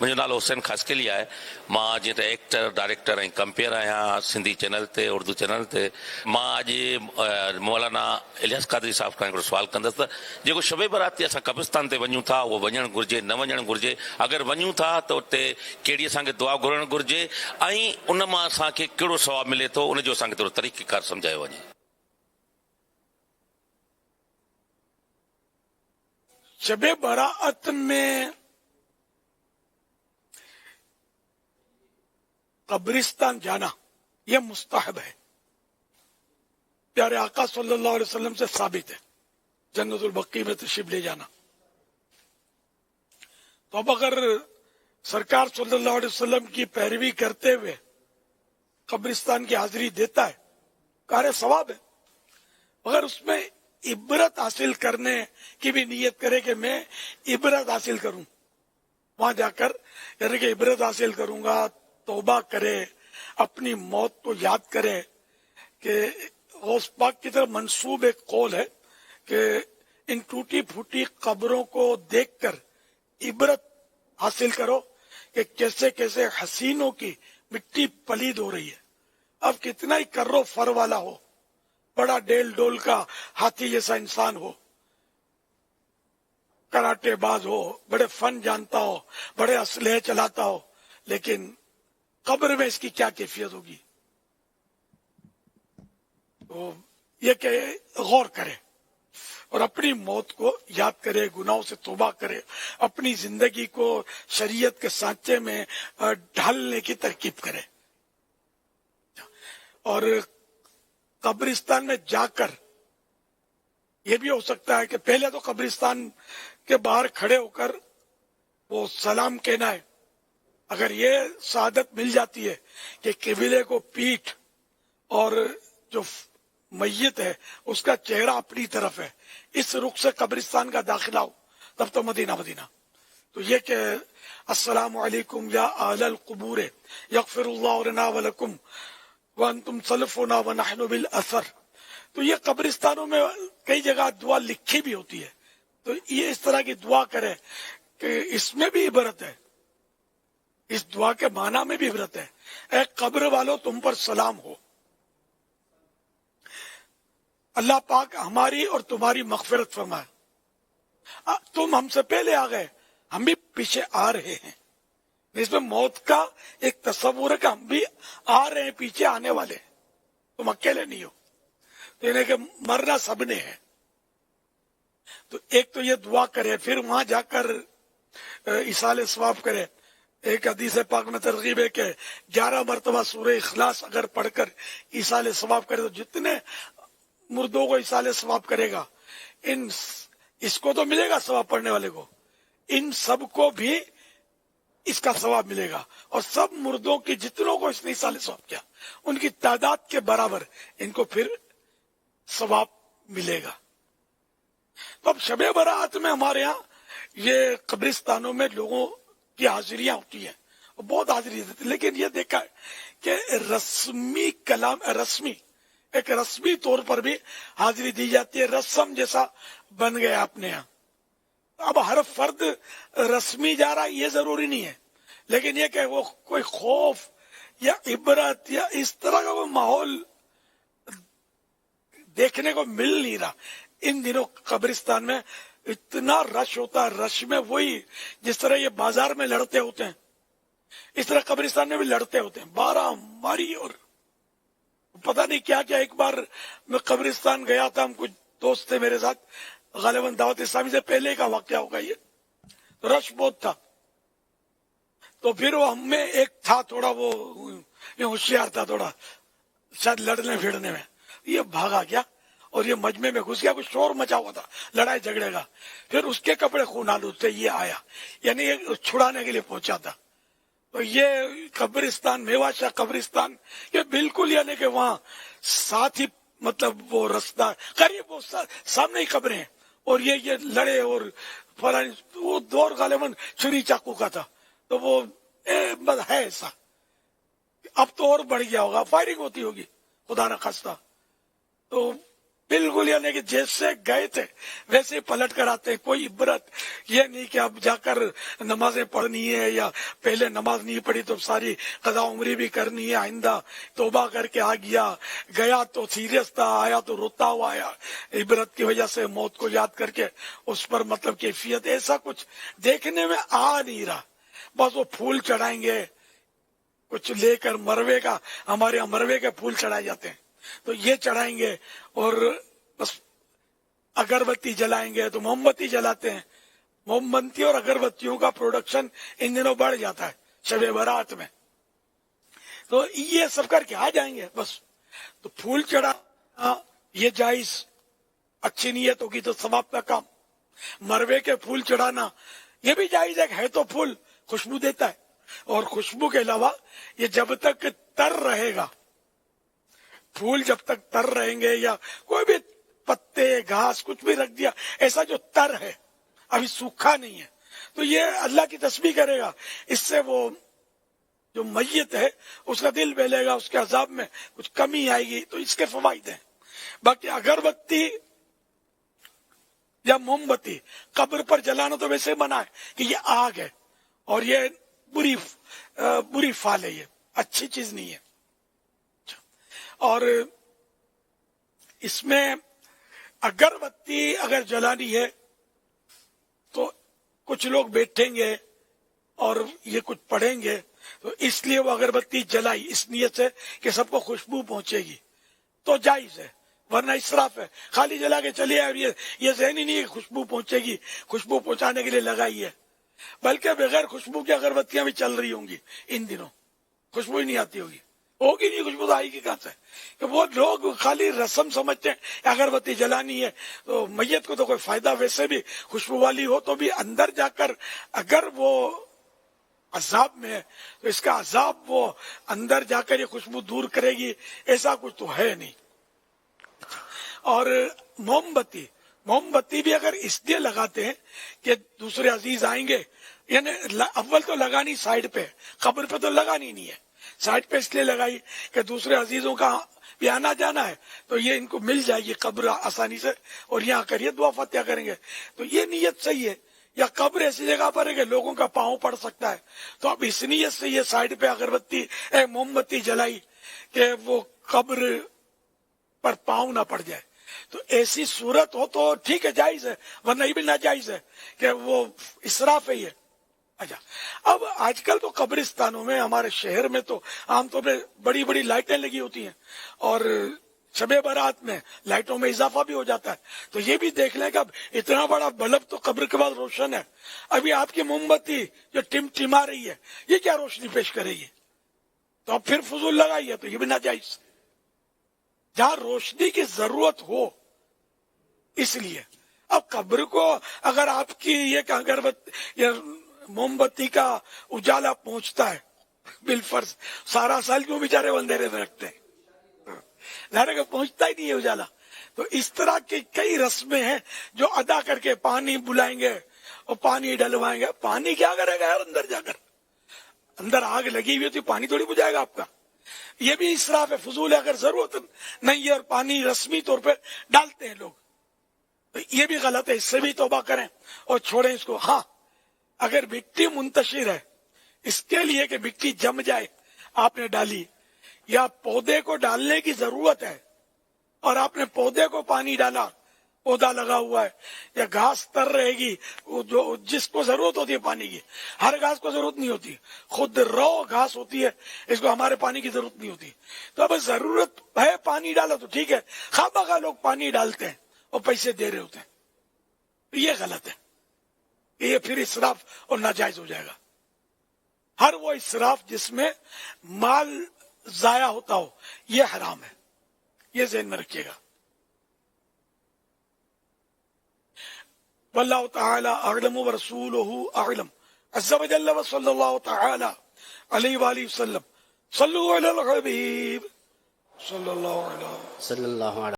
मुंहिंजो नालो हुसैन ख़ासकेली आहे। मां जीअं त एक्टर डायरेक्टर ऐं कंपेयर आहियां सिंधी चैनल ते, उर्दू चैनल ते। मां अॼु मौलाना इलियास क़ादरी साहब खां हिकिड़ो सुवाल कंदुसि त जेको शब बारात ते असां कब्रिस्तान ते वञूं था, उहो वञणु घुरिजे न वञणु घुरिजे? अगरि वञूं था त उते कहिड़ी असांखे दुआ घुरणु घुरिजे ऐं उन मां असांखे कहिड़ो सवाबु मिले थो, उनजो असांखे थोरो तरीक़ेकार सम्झायो वञे। शब बारात में कब्रिस्तान जाना यह मुस्तहब है, प्यारे आका सल्लल्लाहु अलैहि वसल्लम से साबित है। जन्नतुल बक्की में तशरीफ ले जाना, तो अब अगर सरकार सल्लल्लाहु अलैहि वसल्लम की पैरवी करते हुए कब्रिस्तान की हाजिरी देता है, कार्य सवाब है। मगर उसमें इबरत हासिल करने की भी नीयत करे कि मैं इबरत हासिल करूं, वहां जाकर यानी कि इबरत हासिल करूंगा, तौबा करे, अपनी मौत को याद करे। कि गौस पाक की तरफ मंसूब एक कौल है कि इन टूटी फूटी कब्रों को देखकर इबरत हासिल करो कि कैसे कैसे हसीनों की मिट्टी पलीद हो रही है। अब कितना ही कर्रो फर वाला हो, बड़ा डेल डोल का हाथी जैसा इंसान हो, कराटेबाज हो, बड़े फन जानता हो, बड़े असलहे चलाता हो, लेकिन कब्र में इसकी क्या कैफियत होगी? तो ये कि गौर करे और अपनी मौत को याद करे, गुनाहों से तौबा करे, अपनी जिंदगी को शरीयत के सांचे में ढालने की तरकीब करे। और कब्रिस्तान में जाकर ये भी हो सकता है कि पहले तो कब्रिस्तान के बाहर खड़े होकर वो सलाम कहना है। अगर ये शहादत मिल जाती है कि किबले को पीठ और जो मैयत है उसका चेहरा अपनी तरफ है, इस रुख से कब्रिस्तान का दाखिला हो, तब तो मदीना मदीना। तो ये कि अस्सलामु अलैकुम या अहलल कुबूर यगफिरुल्लाहु लना व लकुम व अंतुम सलफुना व नहनु बिल असर। तो ये कब्रिस्तानों में कई जगह दुआ लिखी भी होती है, तो ये इस तरह की दुआ करे कि इसमें भी इबरत है, इस दुआ के माना में भी इबरत है। ए कब्र वालों, तुम पर सलाम हो, अल्लाह पाक हमारी और तुम्हारी मगफिरत फरमाए। तुम हमसे पहले आ गए, हम भी पीछे आ रहे हैं। इसमें मौत का एक तस्वुर है कि हम भी आ रहे हैं, पीछे आने वाले, तुम अकेले नहीं हो। तो यानी कि मरना सबने है। तो एक तो ये दुआ करे, फिर वहां जाकर इसाले सवाब करे। एक हदीस पाक में तरगीब है कि 11 मरतबा सूरह इखलास अगर पढ़कर इसाले सवाब करे तो जितने मुर्दों को इसाले सवाब करेगा, इसको तो मिलेगा सवाब पढ़ने वाले को, इन सबको भी इसका सवाब मिलेगा। और सब मुर्दों की जितनों को इसने इसाले सवाब किया, उनकी तादाद के बराबर इनको फिर सवाब मिलेगा। तो अब शबे बरात में हमारे यहाँ ये कब्रिस्तानों में लोगों की हाजिरियां होती हैं, बहुत हाजिरी देती, लेकिन ये देखा है कि रस्मी कलाम, एक रस्मी तौर पर भी हाजिरी दी जाती है, रस्म जैसा बन गया अपने यहाँ। अब हर फर्द रस्मी जा रहा है ये जरूरी नहीं है, लेकिन ये कि वो कोई खौफ या इबरत या इस तरह का कोई माहौल देखने को मिल नहीं रहा। इन दिनों कब्रिस्तान में इतना रश होता है, रश में वही जिस तरह ये बाजार में लड़ते होते हैं, इस तरह कब्रिस्तान में भी लड़ते होते हैं, मारी और पता नहीं क्या क्या। एक बार मैं कब्रिस्तान गया था, हम कुछ दोस्त थे मेरे साथ, गालिबन दावत इस्लामी से पहले का वाकया होगा ये, तो रश बहुत था। तो फिर वो हमें एक था थोड़ा वो होशियार था, थोड़ा शायद लड़ने भिड़ने में, ये भागा गया और ये मजमे में घुस गया, कुछ शोर मचा हुआ था लड़ाई झगड़े का। फिर उसके कपड़े खून आलूद थे, ये आया, यानी ये छुड़ाने के लिए पहुंचा था। तो ये कब्रिस्तान, मेवाशाह कब्रिस्तान, ये बिल्कुल यानी कि वहां साथ ही मतलब वो रास्ता करीब वो सामने ही कब्रें हैं, और ये लड़े और फलानी, वो दौर गालिबन छुरी चाकू का था। तो वो है ऐसा, अब तो और बढ़ गया होगा, फायरिंग होती होगी खुदा न खास्ता। तो बिल्कुल, यानी कि जैसे गए थे वैसे ही पलट कर आते हैं। कोई इबरत ये नहीं कि अब जाकर नमाजें पढ़नी है या पहले नमाज नहीं पढ़ी तो सारी कदा उम्री भी करनी है, आइंदा तौबा करके आ गया तो सीरियस था, आया तो रोता हुआ आया, इबरत की वजह से मौत को याद करके उस पर मतलब कैफियत ऐसा कुछ देखने में आ नहीं रहा। बस वो फूल चढ़ाएंगे, कुछ लेकर मरवे का, हमारे यहाँ मरवे के फूल चढ़ाए जाते हैं तो ये चढ़ाएंगे, और बस अगरबत्ती जलाएंगे तो मोमबत्ती जलाते हैं। मोमबत्ती और अगरबत्तियों का प्रोडक्शन इन दिनों बढ़ जाता है शबे बारात में, तो ये सब करके आ जाएंगे बस। तो फूल चढ़ा ये जायज, अच्छी नीयत होगी तो सवाब का काम। मरवे के फूल चढ़ाना ये भी जायज है तो फूल खुशबू देता है, और खुशबू के अलावा ये जब तक तर रहेगा, फूल जब तक तर रहेंगे या कोई भी पत्ते घास कुछ भी रख दिया, ऐसा जो तर है अभी सूखा नहीं है, तो ये अल्लाह की तस्बीह करेगा, इससे वो जो मैयत है उसका दिल बहलेगा, उसके अजाब में कुछ कमी आएगी, तो इसके फवाइद हैं। बाकी अगरबत्ती या मोमबत्ती कब्र पर जलाना तो वैसे मना है कि ये आग है और ये बुरी फाल है, ये अच्छी चीज नहीं है। और इसमें अगरबत्ती अगर जलानी है तो कुछ लोग बैठेंगे और ये कुछ पढ़ेंगे, तो इसलिए वो अगरबत्ती जलाई इस नियत से कि सबको खुशबू पहुंचेगी, तो जायज है, वरना इसराफ है। खाली जला के चलिए और ये ज़हन ही नहीं है खुशबू पहुंचेगी, खुशबू पहुंचाने के लिए लगाई है। बल्कि बगैर खुशबू की अगरबत्तियां भी चल रही होंगी इन दिनों, खुशबू ही नहीं आती होगी नहीं, खुशबू तो आएगी कहां से? कि वो लोग खाली रस्म समझते हैं अगरबत्ती जलानी है, तो मैयत को तो कोई फायदा वैसे भी खुशबू वाली हो तो भी अंदर जाकर अगर वो अजाब में है तो इसका अजाब वो अंदर जाकर ये खुशबू दूर करेगी, ऐसा कुछ तो है नहीं। और मोमबत्ती भी अगर इसलिए लगाते हैं कि दूसरे अजीज आएंगे, यानी अव्वल तो लगानी साइड पे, कब्र पे तो लगानी नहीं है, साइड पे इसलिए लगाई कि दूसरे अजीजों का भी आना जाना है तो ये इनको मिल जाएगी कब्र आसानी से, और यहाँ करिए दुआ फतिहा करेंगे, तो ये नीयत सही है। या कब्र ऐसी जगह पर है कि लोगों का पांव पड़ सकता है, तो अब इस नीयत से ये साइड पे अगरबत्ती मोमबत्ती जलाई कि वो कब्र पर पांव ना पड़ जाए, तो ऐसी सूरत हो तो ठीक है, जायज है, वरना ये भी नाजायज है कि वो इसराफ है ये। अच्छा, अब आजकल तो कब्रिस्तानों में, हमारे शहर में तो आमतौर पे बड़ी बड़ी लाइटें लगी होती हैं, और शबे बारात में लाइटों में इजाफा भी हो जाता है, तो ये भी देख लें कि अब इतना बड़ा बल्ब तो कब्र के बाद रोशन है, अभी आपकी मोमबत्ती जो टिमटिमा रही है ये क्या रोशनी पेश करेगी? तो अब फिर फजूल लगाई है, तो ये भी नाजायज। जहां रोशनी की जरूरत हो इसलिए। अब कब्र को अगर आपकी ये अगरबत्ती या मोमबत्ती का उजाला पहुंचता है बिलफर्ज, सारा साल क्यों बेचारे अंधेरे में रखते हैं, ज़ाहिर है पहुंचता ही नहीं है उजाला। तो इस तरह की कई रस्में हैं जो अदा करके पानी बुलाएंगे और पानी डलवाएंगे। पानी क्या करेगा यार, अंदर जाकर, अंदर आग लगी हुई तो पानी थोड़ी बुझाएगा आपका, ये भी इसराफ है, फजूल है। अगर जरूरत नहीं है और पानी रस्मी तौर पर डालते हैं लोग, तो ये भी गलत है, इससे भी तौबा करें और छोड़ें इसको। हाँ, अगर मिट्टी मुंतशिर है इसके लिए कि मिट्टी जम जाए, आपने डाली, या पौधे को डालने की जरूरत है और आपने पौधे को पानी डाला, पौधा लगा हुआ है, या घास तर रहेगी जो जिसको जरूरत होती है पानी की, हर घास को जरूरत नहीं होती, खुद रो घास होती है, इसको हमारे पानी की जरूरत नहीं होती। तो अब जरूरत है पानी डालो तो ठीक है, खामखा लोग पानी डालते हैं और पैसे दे रहे होते हैं, ये गलत है, ये फिर इसराफ और नाजायज हो जाएगा। हर वो इसराफ जिसमें माल जाया होता हो ये हराम है, ये ज़हन में रखिएगा। वल्लाहु तआला अअलम व रसूलुहु अअलम। अज़्ज़ा व जल्ल व सल्लल्लाहु तआला अलैहि व आलिहि वसल्लम। सल्लु अलल हबीब सल्लल्लाहु अलैहि